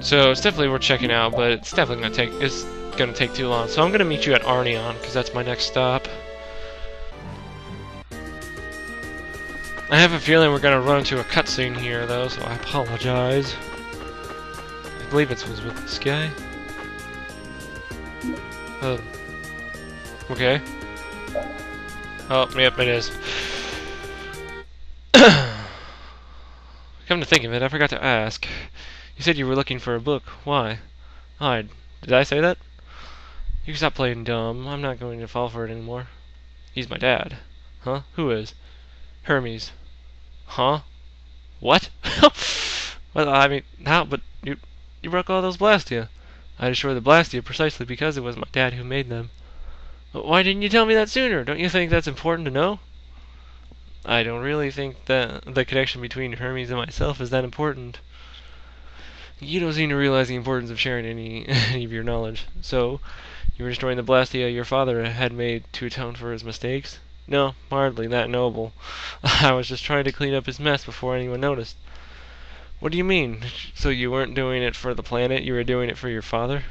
So it's definitely worth checking out, but it's definitely gonna take too long. So I'm gonna meet you at Arneon, because that's my next stop. I have a feeling we're gonna run into a cutscene here, though, so I apologize. I believe it was with this guy. Okay. Oh, yep, it is. Come to think of it, I forgot to ask. You said you were looking for a book. Why? Did I say that? You can stop playing dumb. I'm not going to fall for it anymore. He's my dad. Huh? Who is? Hermes. Huh? What? Well, I mean, how? But you broke all those Blastia. I destroyed the Blastia precisely because it was my dad who made them. But why didn't you tell me that sooner? Don't you think that's important to know? I don't really think that the connection between Hermes and myself is that important. You don't seem to realize the importance of sharing any of your knowledge. So, you were destroying the Blastia your father had made to atone for his mistakes? No, hardly that noble. I was just trying to clean up his mess before anyone noticed. What do you mean? So you weren't doing it for the planet, you were doing it for your father?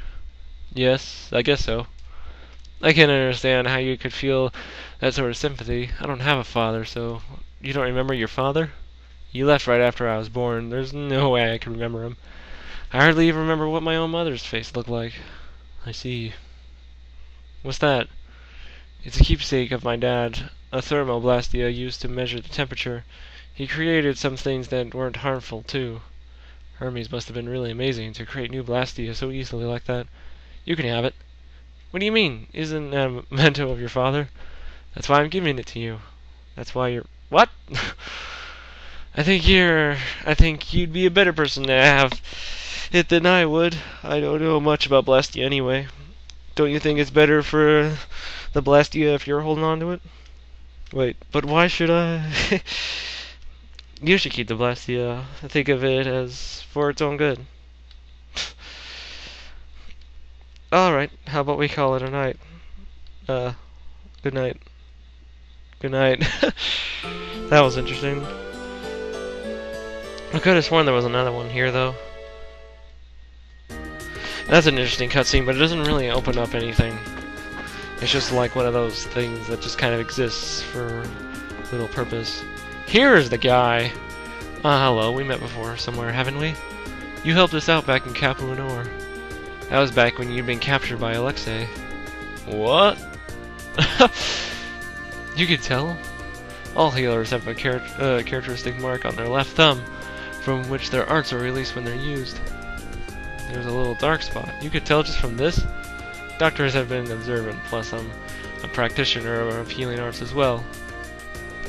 Yes, I guess so. I can't understand how you could feel that sort of sympathy. I don't have a father, so... You don't remember your father? He left right after I was born. There's no way I can remember him. I hardly even remember what my own mother's face looked like. I see. What's that? It's a keepsake of my dad, a thermoblastia used to measure the temperature. He created some things that weren't harmful, too. Hermes must have been really amazing to create new blastia so easily like that. You can have it. What do you mean? Isn't that a memento of your father? That's why I'm giving it to you. That's why you're... What? I think you'd be a better person to have it than I would. I don't know much about Blastia anyway. Don't you think it's better for the Blastia if you're holding on to it? Wait, but why should I? You should keep the Blastia. Think of it as for its own good. Alright, how about we call it a night? Good night. Good night. That was interesting. I could have sworn there was another one here, though. That's an interesting cutscene, but it doesn't really open up anything. It's just like one of those things that just kind of exists for little purpose. Here's the guy! Hello, we met before somewhere, haven't we? You helped us out back in Capuanor. That was back when you'd been captured by Alexei. What? You could tell? All healers have a characteristic mark on their left thumb, from which their arts are released when they're used. There's a little dark spot. You could tell just from this? Doctors have been observant, plus I'm a practitioner of healing arts as well.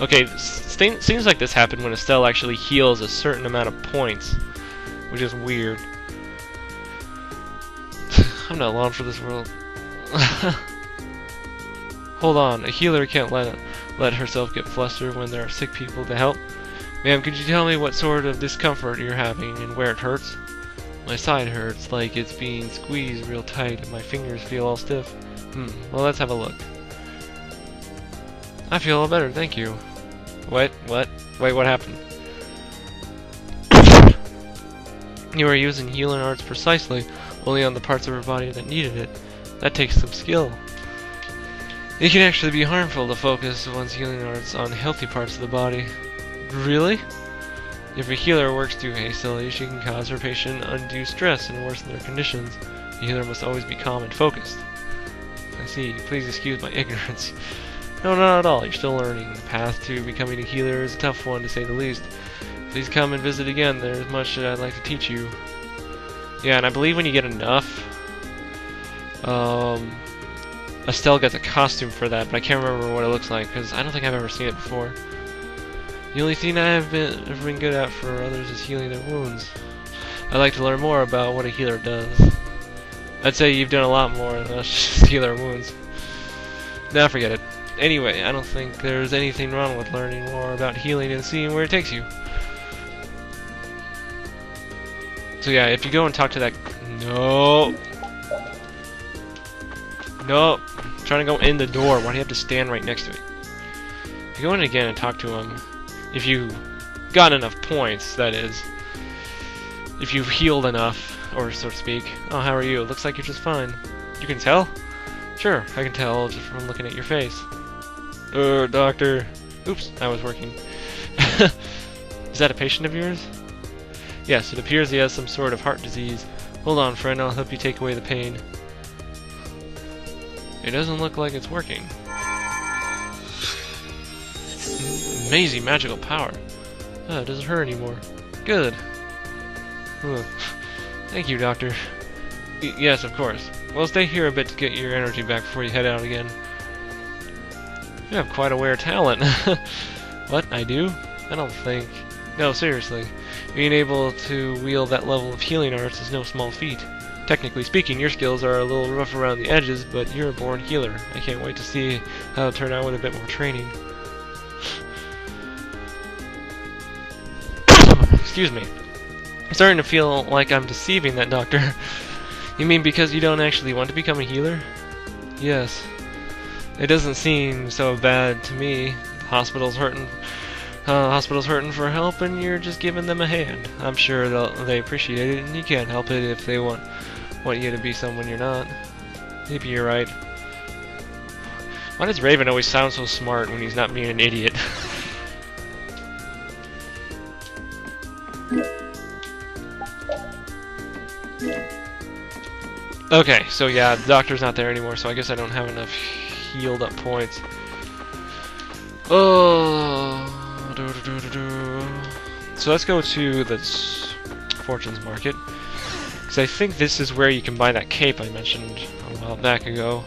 Okay, seems like this happened when Estelle actually heals a certain amount of points, which is weird. I'm not long for this world. Hold on, a healer can't let herself get flustered when there are sick people to help. Ma'am, could you tell me what sort of discomfort you're having and where it hurts? My side hurts, like it's being squeezed real tight and my fingers feel all stiff. Well, let's have a look. I feel all better, thank you. What? Wait, what happened? You are using healing arts precisely, only on the parts of her body that needed it. That takes some skill. It can actually be harmful to focus one's healing arts on healthy parts of the body. Really? If a healer works too hastily, she can cause her patient undue stress and worsen their conditions. The healer must always be calm and focused. I see. Please excuse my ignorance. No, not at all. You're still learning. The path to becoming a healer is a tough one, to say the least. Please come and visit again. There's much that I'd like to teach you. Yeah, and I believe when you get enough, Estelle gets a costume for that, but I can't remember what it looks like, because I don't think I've ever seen it before. The only thing I've been good at for others is healing their wounds. I'd like to learn more about what a healer does. I'd say you've done a lot more than just heal their wounds. Nah, forget it. Anyway, I don't think there's anything wrong with learning more about healing and seeing where it takes you. So yeah, if you go and talk to that... No! No! I'm trying to go in the door. Why do you have to stand right next to it? If you go in again and talk to him, if you got enough points, that is. If you've healed enough, or so to speak. Oh, how are you? Looks like you're just fine. You can tell? Sure, I can tell just from looking at your face. Doctor. Oops, I was working. Is that a patient of yours? Yes, it appears he has some sort of heart disease. Hold on, friend, I'll help you take away the pain. It doesn't look like it's working. Amazing magical power. Oh, it doesn't hurt anymore. Good. Thank you, Doctor. Yes, of course. Well, stay here a bit to get your energy back before you head out again. You have quite a rare talent. What? I do? I don't think... No, seriously. Being able to wield that level of healing arts is no small feat. Technically speaking, your skills are a little rough around the edges, but you're a born healer. I can't wait to see how it'll turn out with a bit more training. Excuse me. I'm starting to feel like I'm deceiving that doctor. You mean because you don't actually want to become a healer? Yes. It doesn't seem so bad to me. Hospital's hurting for help, and you're just giving them a hand. I'm sure they appreciate it, and you can't help it if they want you to be someone you're not. Maybe you're right. Why does Raven always sound so smart when he's not being an idiot? Okay, so yeah, the doctor's not there anymore, so I guess I don't have enough healed up points. Oh, so let's go to the Fortune's Market, because I think this is where you can buy that cape I mentioned a while back ago.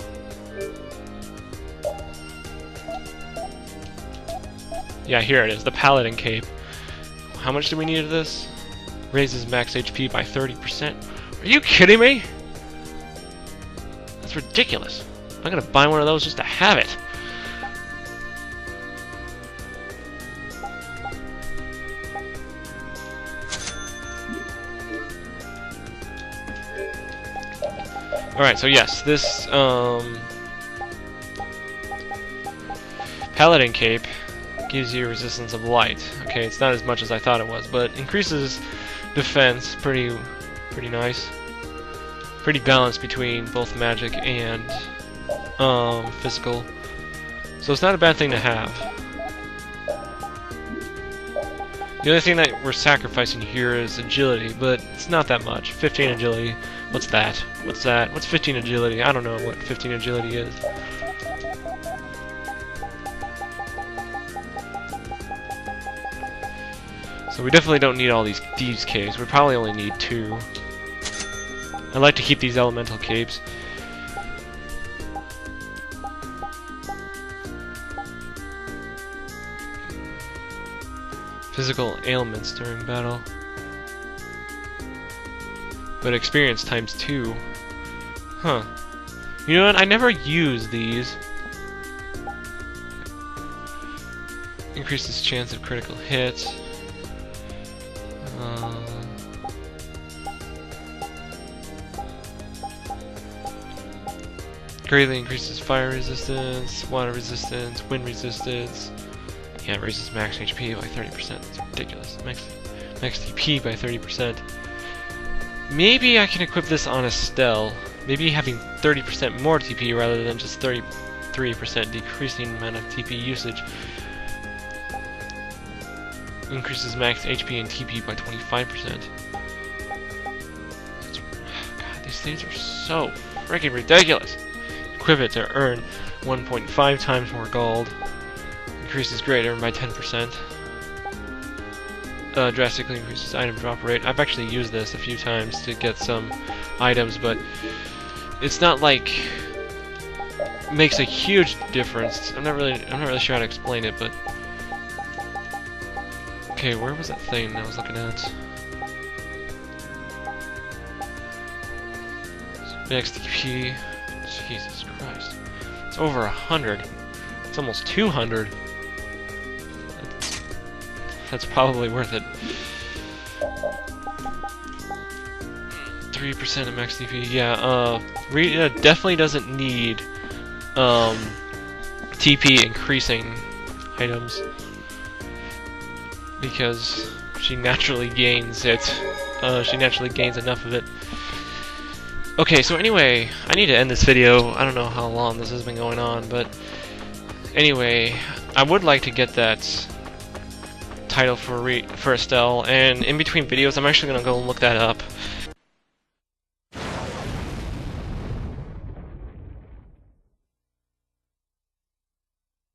Yeah, here it is, the Paladin cape. How much do we need of this? Raises max HP by 30%. Are you kidding me? That's ridiculous. I'm gonna buy one of those just to have it. Alright, so yes, this Paladin cape gives you resistance of light. Okay, it's not as much as I thought it was, but increases defense. Pretty nice. Pretty balanced between both magic and physical. So it's not a bad thing to have. The only thing that we're sacrificing here is agility, but it's not that much. 15 agility. What's that? What's that? What's 15 agility? I don't know what 15 agility is. So we definitely don't need all these capes. We probably only need 2. I like to keep these elemental capes. Physical ailments during battle. But experience times 2. Huh. You know what? I never use these. Increases chance of critical hits. Greatly increases fire resistance, water resistance, wind resistance. Yeah, it raises max HP by 30%. That's ridiculous. Max TP by 30%. Maybe I can equip this on Estelle. Maybe having 30% more TP rather than just 33% decreasing amount of TP usage. Increases max HP and TP by 25%. God, these things are so freaking ridiculous. Equip it to earn 1.5 times more gold. Increases grade earned by 10%. Drastically increases item drop rate. I've actually used this a few times to get some items, but it's not like makes a huge difference. I'm not really sure how to explain it, but okay, where was that thing I was looking at? Max TP. Jesus Christ. It's over 100. It's almost 200. That's probably worth it. 3% of max TP. Yeah, Rita definitely doesn't need TP increasing items because she naturally gains it she naturally gains enough of it. Okay, so anyway, I need to end this video. I don't know how long this has been going on, but anyway, I would like to get that title for Estelle, and in between videos, I'm actually gonna go and look that up.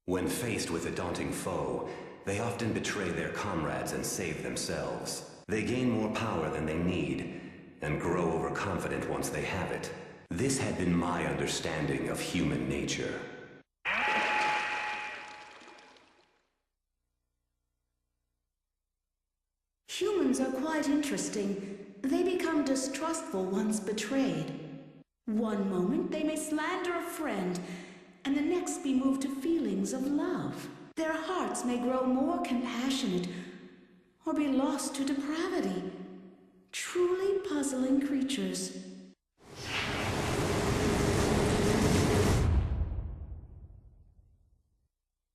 When faced with a daunting foe, they often betray their comrades and save themselves. They gain more power than they need, and grow overconfident once they have it. This had been my understanding of human nature. Humans are quite interesting. They become distrustful once betrayed. One moment they may slander a friend, and the next be moved to feelings of love. Their hearts may grow more compassionate, or be lost to depravity. Truly puzzling creatures.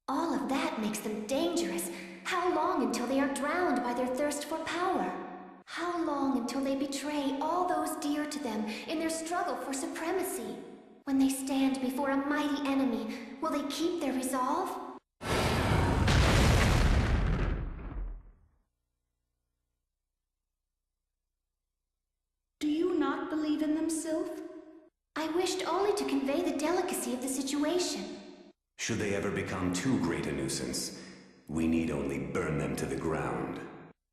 All of that makes them dangerous. How long until they are drowned by their thirst for power? How long until they betray all those dear to them in their struggle for supremacy? When they stand before a mighty enemy, will they keep their resolve? Do you not believe in them, Sylph? I wished only to convey the delicacy of the situation. Should they ever become too great a nuisance, we need only burn them to the ground.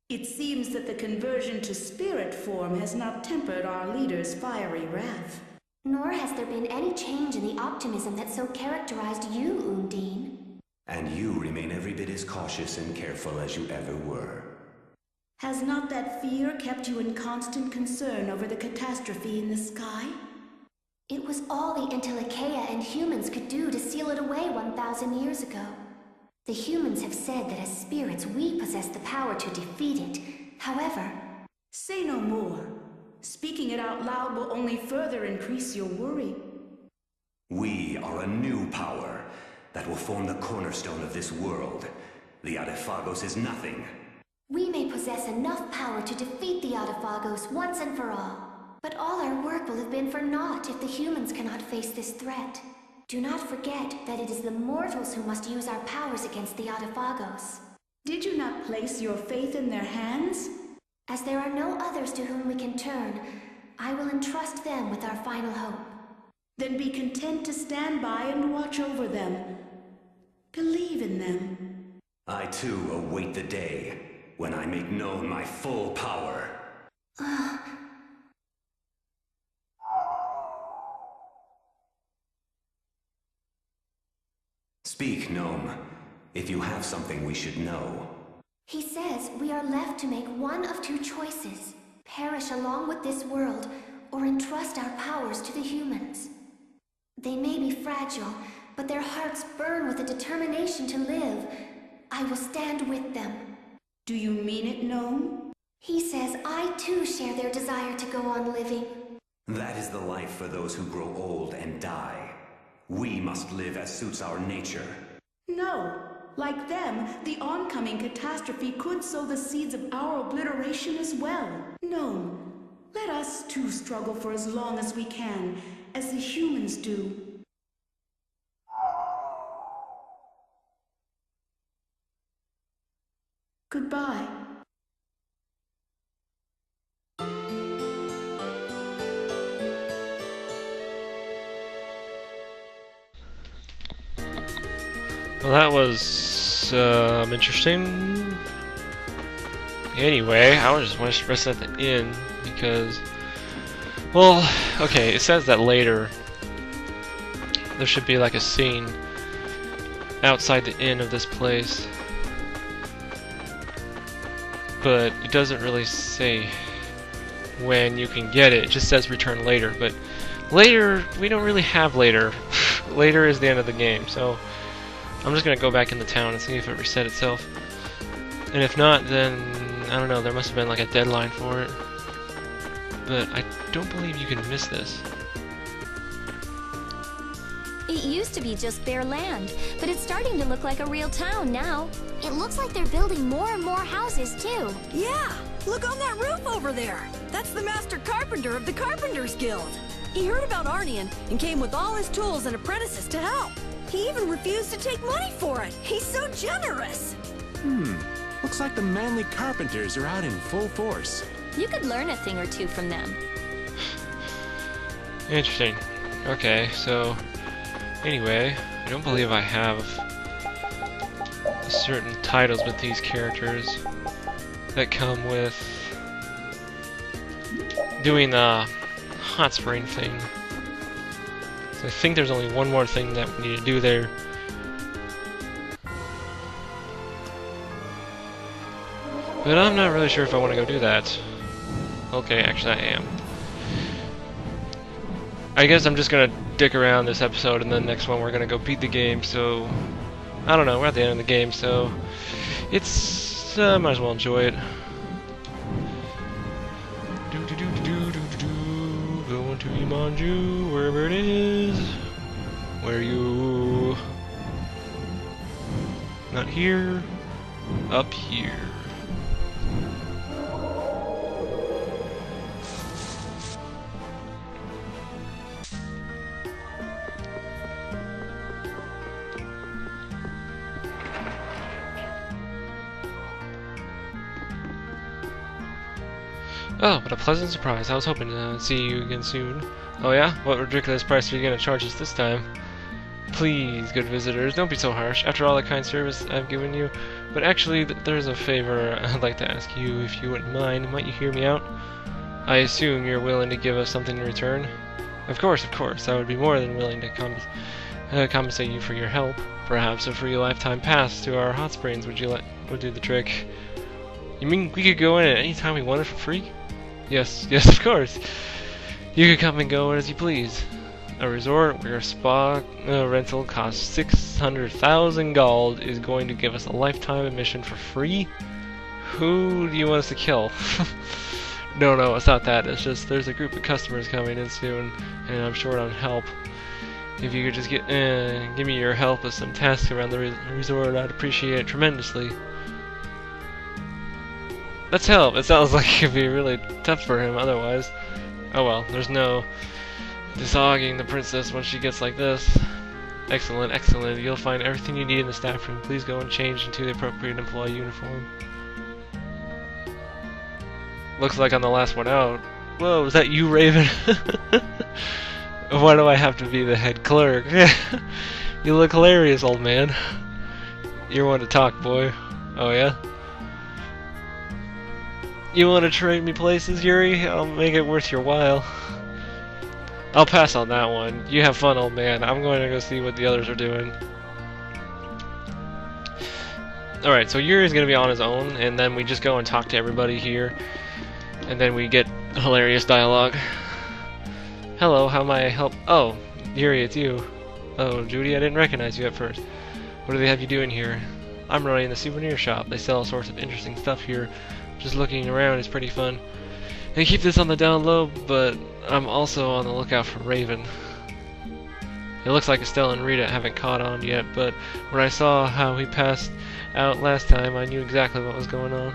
It seems that the conversion to spirit form has not tempered our leader's fiery wrath. Nor has there been any change in the optimism that so characterized you, Undine. And you remain every bit as cautious and careful as you ever were. Has not that fear kept you in constant concern over the catastrophe in the sky? It was all the Entelecheia and humans could do to seal it away 1,000 years ago. The humans have said that as spirits we possess the power to defeat it. However... Say no more. Speaking it out loud will only further increase your worry. We are a new power that will form the cornerstone of this world. The Adephagos is nothing. We may possess enough power to defeat the Adephagos once and for all. But all our work will have been for naught if the humans cannot face this threat. Do not forget that it is the mortals who must use our powers against the Adephagos. Did you not place your faith in their hands? As there are no others to whom we can turn, I will entrust them with our final hope. Then be content to stand by and watch over them. Believe in them. I too await the day when I make known my full power. Speak, Gnome, if you have something we should know. He says we are left to make one of two choices. Perish along with this world, or entrust our powers to the humans. They may be fragile, but their hearts burn with a determination to live. I will stand with them. Do you mean it, Gnome? He says I too share their desire to go on living. That is the life for those who grow old and die. We must live as suits our nature. No. Like them, the oncoming catastrophe could sow the seeds of our obliteration as well. No, let us too struggle for as long as we can, as the humans do. Goodbye. Well, that was interesting. Anyway, I was just pressing at the end because, well, okay, it says that later there should be like a scene outside the inn of this place, but it doesn't really say when you can get it. It just says return later, but later, we don't really have later. Later is the end of the game, so I'm just gonna go back in the town and see if it reset itself. And if not, then I don't know, there must have been like a deadline for it. But I don't believe you can miss this. It used to be just bare land, but it's starting to look like a real town now. It looks like they're building more and more houses, too. Yeah, Look on that roof over there! That's the master carpenter of the Carpenters Guild! He heard about Arnian and came with all his tools and apprentices to help. He even refused to take money for it. He's so generous! Looks like the manly carpenters are out in full force. You could learn a thing or two from them. Interesting. Okay, so anyway, I don't believe I have certain titles with these characters that come with doing the hot spring thing. So I think there's only one more thing that we need to do there. But I'm not really sure if I want to go do that. Okay, actually I am. I guess I'm just gonna dick around this episode, and then the next one we're gonna go beat the game, so I don't know, we're at the end of the game, so it's might as well enjoy it. Going to Imanju, wherever it is. Where are you? Not here. Up here. Oh, what a pleasant surprise. I was hoping to see you again soon. Oh yeah? What ridiculous price are you going to charge us this time? Please, good visitors, don't be so harsh. After all the kind service I've given you. But actually, there's a favor I'd like to ask you, if you wouldn't mind. Might you hear me out? I assume you're willing to give us something in return? Of course, I would be more than willing to compensate you for your help. Perhaps a free lifetime pass to our hot springs would do the trick. You mean we could go in at any time we wanted for free? Yes, of course. You could come and go as you please. A resort where a spa rental costs 600,000 gold is going to give us a lifetime admission for free? Who do you want us to kill? No, it's not that. It's just there's a group of customers coming in soon, and I'm short on help. If you could just give me your help with some tasks around the resort, I'd appreciate it tremendously. Let's help. It sounds like it could be really tough for him otherwise. Oh well, there's no dishogging the princess when she gets like this. Excellent. You'll find everything you need in the staff room. Please go and change into the appropriate employee uniform. Looks like I'm the last one out. Whoa, is that you, Raven? Why do I have to be the head clerk? You look hilarious, old man. You're one to talk, boy. Oh yeah? You want to trade me places, Yuri? I'll make it worth your while. I'll pass on that one. You have fun, old man. I'm going to go see what the others are doing. Alright, so Yuri's going to be on his own, and then we just go and talk to everybody here. And then we get hilarious dialogue. Hello, how may I help? Oh, Yuri, it's you. Oh, Judy, I didn't recognize you at first. What do they have you doing here? I'm running the souvenir shop. They sell all sorts of interesting stuff here. Just looking around is pretty fun. They keep this on the down low, but I'm also on the lookout for Raven. It looks like Estelle and Rita haven't caught on yet, but when I saw how he passed out last time, I knew exactly what was going on.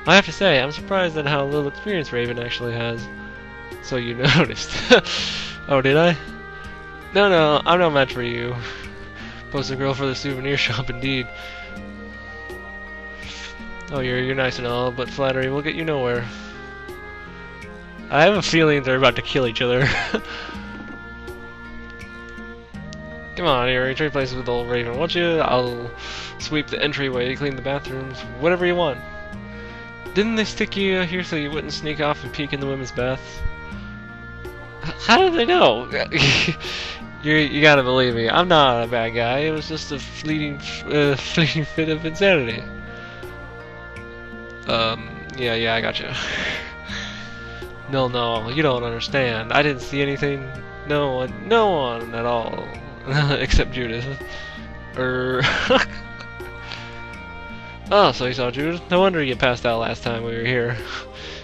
I have to say, I'm surprised at how little experience Raven actually has. So you noticed. Oh, did I? No, I'm not meant for you. Poster girl for the souvenir shop, indeed. Oh, you're nice and all, but flattery will get you nowhere. I have a feeling they're about to kill each other. Come on, Yuri, trade places with old Raven, won't you? I'll sweep the entryway, clean the bathrooms, whatever you want. Didn't they stick you here so you wouldn't sneak off and peek in the women's baths? How did they know? You gotta believe me, I'm not a bad guy. It was just a fleeting fit of insanity. Yeah, I gotcha. No, you don't understand. I didn't see anything. No one at all. Except Judith. Oh, so you saw Judith? No wonder you passed out last time we were here.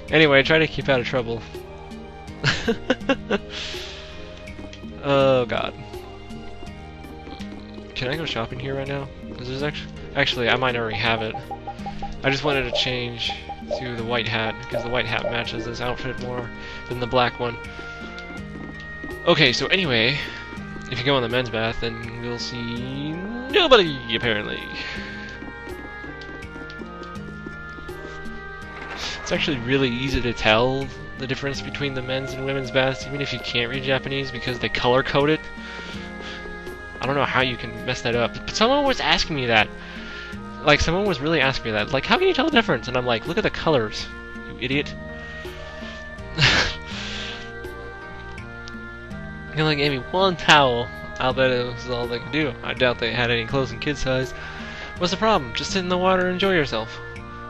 Anyway, try to keep out of trouble. Oh god. Can I go shopping here right now? Because there's actually I might already have it. I just wanted to change to the white hat, because the white hat matches this outfit more than the black one. Okay, so anyway, if you go in the men's bath, then we'll see nobody, apparently. It's actually really easy to tell the difference between the men's and women's baths, even if you can't read Japanese, because they color code it. I don't know how you can mess that up, but someone was asking me that. Like, someone was really asking me that. Like, how can you tell the difference? And I'm like, look at the colors, you idiot. They only gave me one towel. I'll bet it was all they could do. I doubt they had any clothes in kid size. What's the problem? Just sit in the water and enjoy yourself.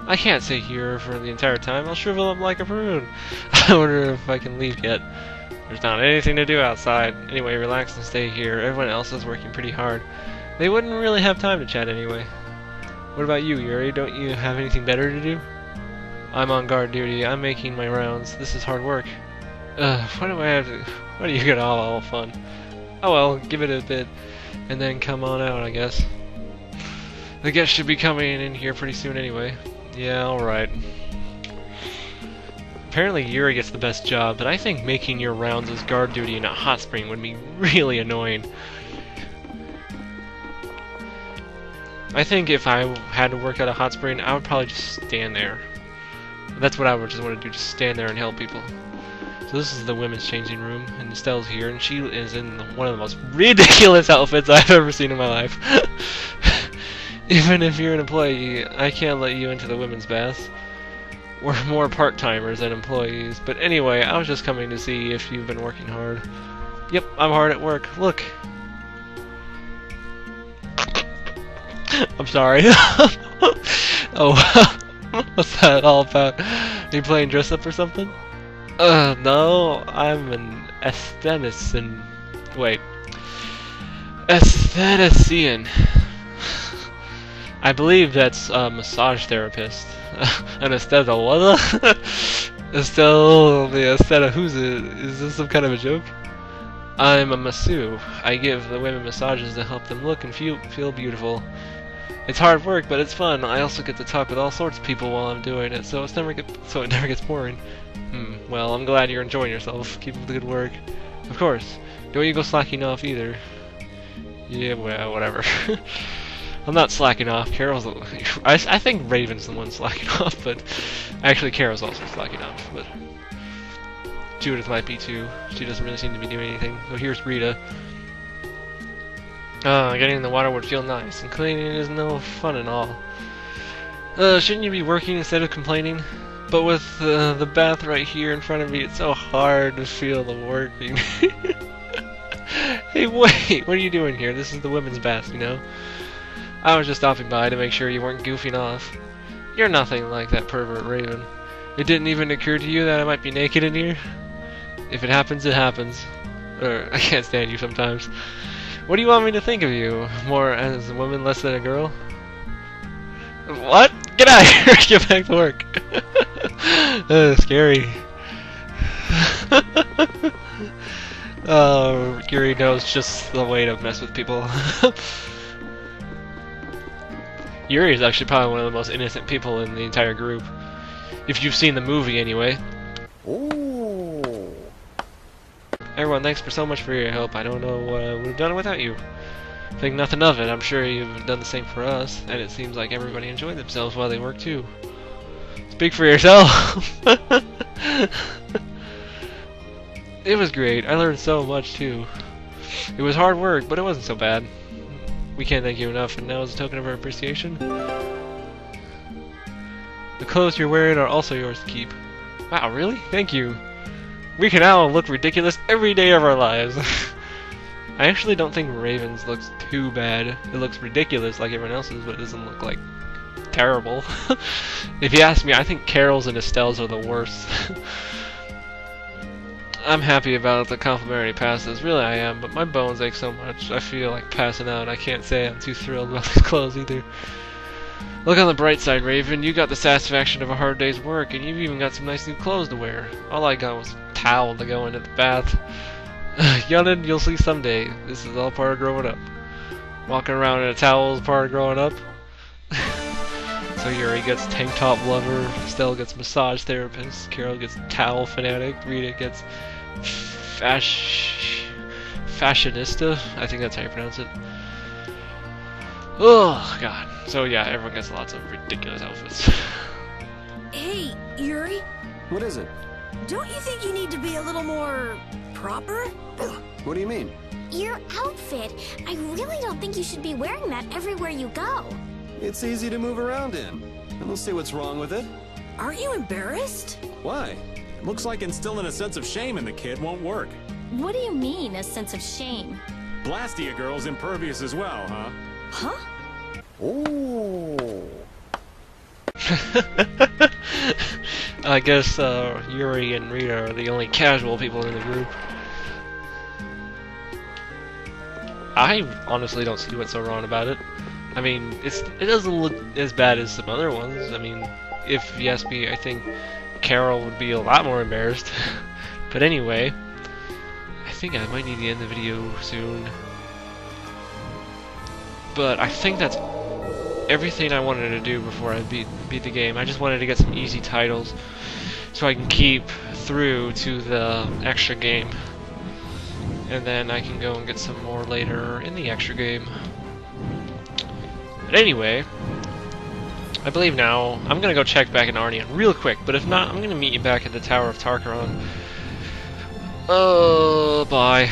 I can't sit here for the entire time. I'll shrivel up like a prune. I wonder if I can leave yet. There's not anything to do outside. Anyway, relax and stay here. Everyone else is working pretty hard. They wouldn't really have time to chat anyway. What about you, Yuri? Don't you have anything better to do? I'm on guard duty. I'm making my rounds. This is hard work. Why do I have to... Why do you get all fun? Oh well, give it a bit, and then come on out, I guess. The guests should be coming in here pretty soon anyway. Yeah, alright. Apparently Yuri gets the best job, but I think making your rounds as guard duty in a hot spring would be really annoying. I think if I had to work at a hot spring, I would probably just stand there. That's what I would just want to do, just stand there and help people. So this is the women's changing room, and Estelle's here, and she is in one of the most ridiculous outfits I've ever seen in my life. Even if you're an employee, I can't let you into the women's baths. We're more part-timers than employees. But anyway, I was just coming to see if you've been working hard. Yep, I'm hard at work. Look. I'm sorry. Oh, what's that all about? Are you playing dress-up or something? No, I'm an aesthetician. Wait. Aesthetician. I believe that's a massage therapist. An aestheto, what? Estelle, the aestheto, who's it? Is this some kind of a joke? I'm a masseuse. I give the women massages to help them look and feel beautiful. It's hard work, but it's fun. I also get to talk with all sorts of people while I'm doing it, so it never gets boring. Well, I'm glad you're enjoying yourself. Keep up the good work. Of course. Don't you go slacking off either. Yeah, well, whatever. I'm not slacking off. Carol's... I think Raven's the one slacking off, but... Actually, Carol's also slacking off, but... Judith might be too. She doesn't really seem to be doing anything. So here's Rita. Getting in the water would feel nice, and cleaning is no fun at all. Shouldn't you be working instead of complaining? But with the bath right here in front of me, it's so hard to feel the working. Hey, wait! What are you doing here? This is the women's bath, you know? I was just stopping by to make sure you weren't goofing off. You're nothing like that pervert Raven. It didn't even occur to you that I might be naked in here? If it happens, it happens. I can't stand you sometimes. What do you want me to think of you? More as a woman, less than a girl? What? Get out of here! Get back to work! Scary. Oh, Yuri knows just the way to mess with people. Yuri is actually probably one of the most innocent people in the entire group. If you've seen the movie, anyway. Ooh. Everyone, thanks so much for your help. I don't know what I would have done without you. Think nothing of it. I'm sure you've done the same for us, and it seems like everybody enjoyed themselves while they work too. Speak for yourself. It was great. I learned so much too. It was hard work, but it wasn't so bad. We can't thank you enough, and now as a token of our appreciation, the clothes you're wearing are also yours to keep. Wow, really? Thank you. We can now look ridiculous every day of our lives. I actually don't think Raven's looks too bad. It looks ridiculous like everyone else's, but it doesn't look like terrible. If you ask me, I think Carol's and Estelle's are the worst. I'm happy about the complimentary passes, really I am, but my bones ache so much, I feel like passing out. I can't say I'm too thrilled about these clothes either. Look on the bright side, Raven, you got the satisfaction of a hard day's work, and you've even got some nice new clothes to wear. All I got was a towel to go into the bath. Youngin', you'll see someday. This is all part of growing up. Walking around in a towel is part of growing up. So Yuri gets tank top lover, Stella gets massage therapist, Carol gets towel fanatic, Rita gets fashionista. I think that's how you pronounce it. Oh god. So yeah, everyone gets lots of ridiculous outfits. Hey, Yuri, What is it? don't you think you need to be a little more proper? What do you mean? Your outfit. I really don't think you should be wearing that everywhere you go. It's easy to move around in. I don't see what's wrong with it. Aren't you embarrassed? Why? Looks like instilling a sense of shame in the kid won't work. What do you mean, a sense of shame? Blastia girl's impervious as well, huh? Huh? Oh. I guess Yuri and Rita are the only casual people in the group. I honestly don't see what's so wrong about it. I mean, it doesn't look as bad as some other ones. I mean, if you ask me, I think Carol would be a lot more embarrassed. But anyway, I think I might need to end the video soon. But I think that's everything I wanted to do before I beat the game. I just wanted to get some easy titles so I can keep through to the extra game. And then I can go and get some more later in the extra game. But anyway, I believe now I'm gonna go check back in Arnian real quick, but if not, I'm gonna meet you back at the Tower of Tarkaron. Bye.